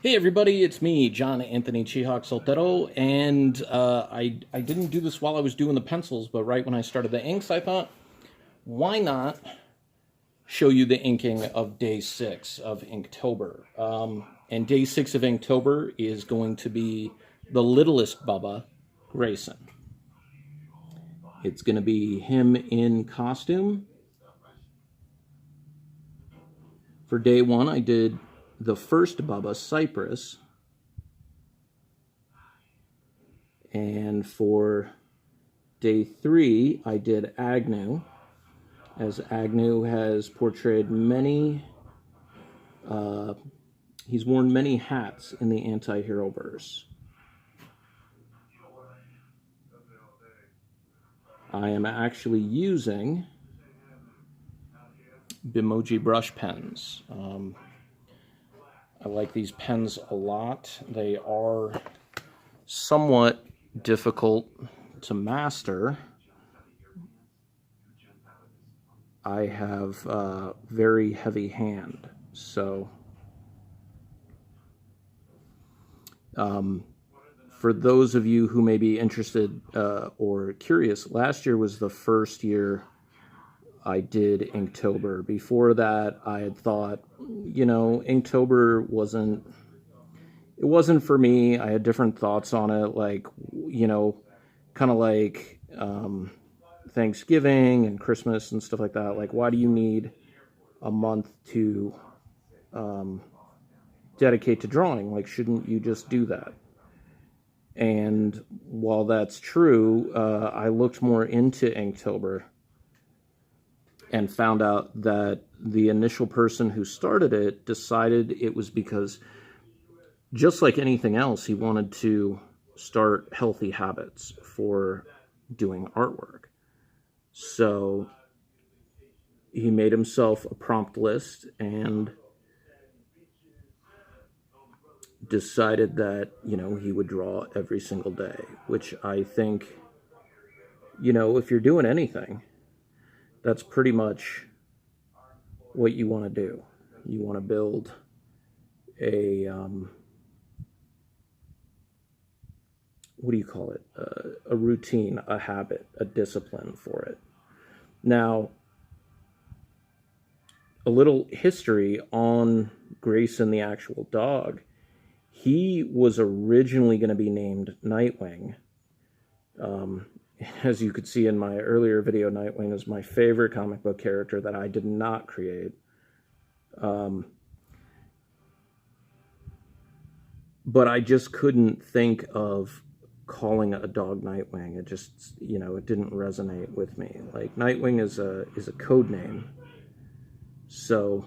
Hey everybody, it's me, John Anthony Chihawk Soltero, and I didn't do this while I was doing the pencils, but right when I started the inks, I thought, why not show you the inking of day 6 of Inktober? And day 6 of Inktober is going to be the littlest Bubba, Grayson. It's going to be him in costume. For day 1, I did the first Bubba, Cypress. And for day 3, I did Agnew, as Agnew has portrayed many, he's worn many hats in the anti-hero verse. I am actually using Bimoji brush pens. I like these pens a lot. They are somewhat difficult to master. I have a very heavy hand, so for those of you who may be interested or curious, last year was the first year I did Inktober. Before that, I had thought, Inktober wasn't for me. I had different thoughts on it, like, kind of like Thanksgiving and Christmas and stuff like that. Like, why do you need a month to dedicate to drawing? Like, shouldn't you just do that? And while that's true, I looked more into Inktober and found out that the initial person who started it decided it was because, just like anything else, he wanted to start healthy habits for doing artwork. So he made himself a prompt list and decided that, he would draw every single day, which I think, if you're doing anything, that's pretty much what you want to do. You want to build a, what do you call it? A routine, a habit, a discipline for it. Now, a little history on Grayson, the actual dog. He was originally going to be named Nightwing. As you could see in my earlier video, Nightwing is my favorite comic book character that I did not create. But I just couldn't think of calling a dog Nightwing. It just, it didn't resonate with me. Like, Nightwing is a code name. So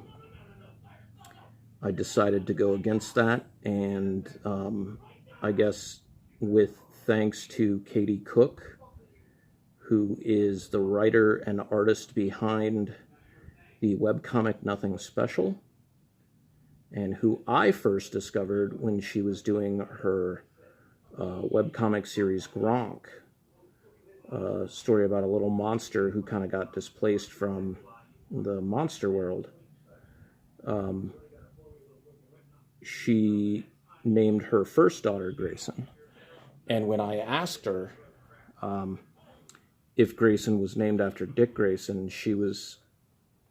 I decided to go against that, and I guess with thanks to Katie Cook, who is the writer and artist behind the webcomic Nothing Special, and who I first discovered when she was doing her webcomic series Gronk, a story about a little monster who kind of got displaced from the monster world. She named her first daughter Grayson. And when I asked her if Grayson was named after Dick Grayson, she was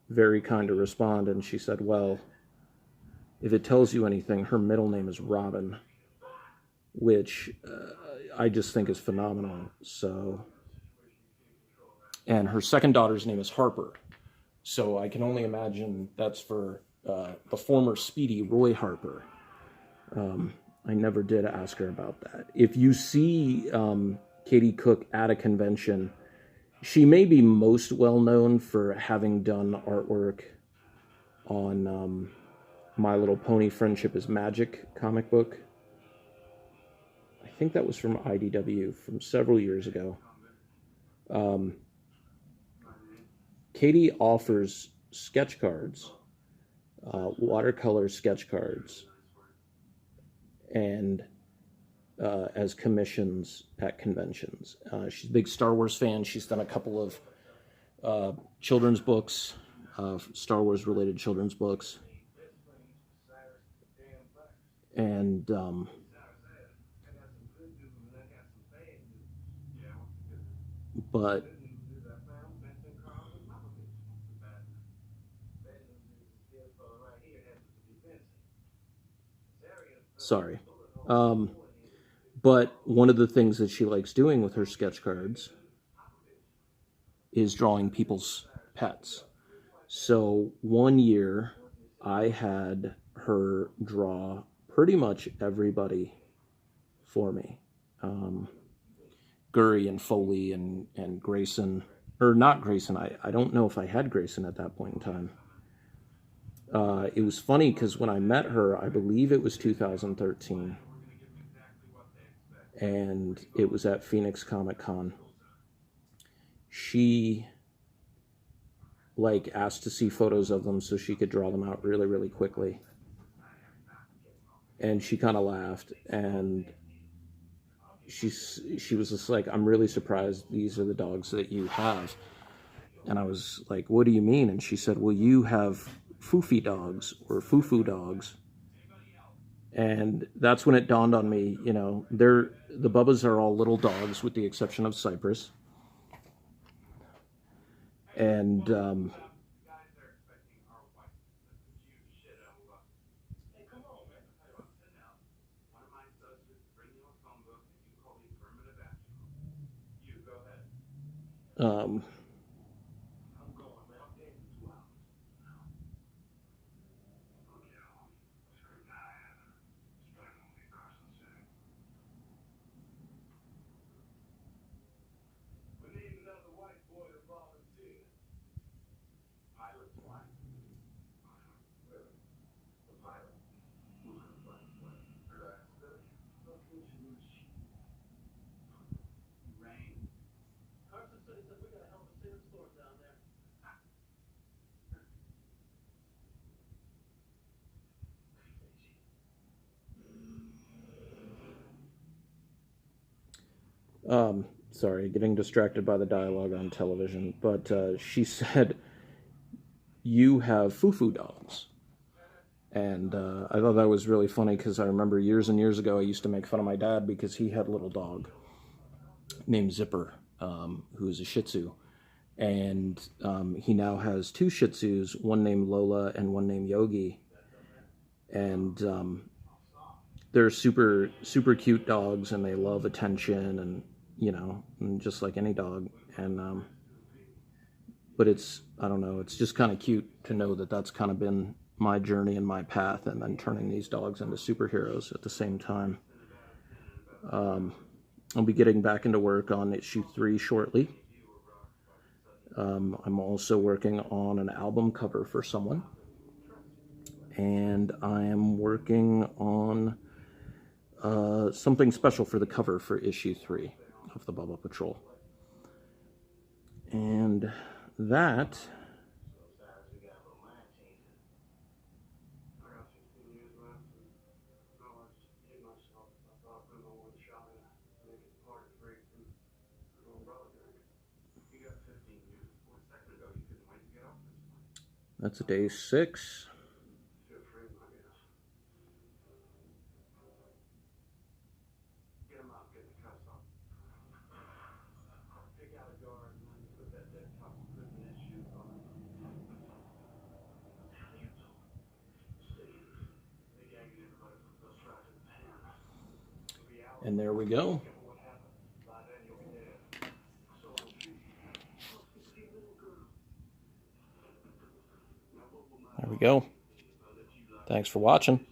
very kind to respond, and she said, well, if it tells you anything, her middle name is Robin, which I just think is phenomenal. So, and her second daughter's name is Harper. So I can only imagine that's for the former Speedy, Roy Harper. I never did ask her about that. If you see Katie Cook at a convention, she may be most well known for having done artwork on My Little Pony Friendship is Magic comic book. I think that was from IDW from several years ago. Katie offers sketch cards, watercolor sketch cards, and as commissions at conventions. She's a big Star Wars fan. She's done a couple of children's books, Star Wars related children's books. And but sorry. But one of the things that she likes doing with her sketch cards is drawing people's pets. So one year I had her draw pretty much everybody for me. Gurry and Foley and Grayson, or not Grayson. I don't know if I had Grayson at that point in time. It was funny because when I met her, I believe it was 2013, and it was at Phoenix Comic Con. She like asked to see photos of them so she could draw them out really, really quickly. And she kind of laughed, and she was just like, I'm really surprised these are the dogs that you have. And I was like, what do you mean? And she said, well, you have foofy dogs or foo-foo dogs. And that's when it dawned on me, you know, the Bubbas are all little dogs with the exception of Cypress. And sorry, getting distracted by the dialogue on television, but she said, you have foo-foo dogs. And I thought that was really funny because I remember years and years ago I used to make fun of my dad because he had a little dog named Zipper, who is a Shih Tzu. And he now has two Shih Tzus, one named Lola and one named Yogi. And they're super, super cute dogs, and they love attention, and, you know, and just like any dog. And but it's, I don't know, it's just kind of cute to know that that's kind of been my journey and my path, and then turning these dogs into superheroes at the same time. I'll be getting back into work on issue 3 shortly. I'm also working on an album cover for someone, and I am working on something special for the cover for issue 3 of the Bubba Patrol. And that that's day 6. And there we go. There we go. Thanks for watching.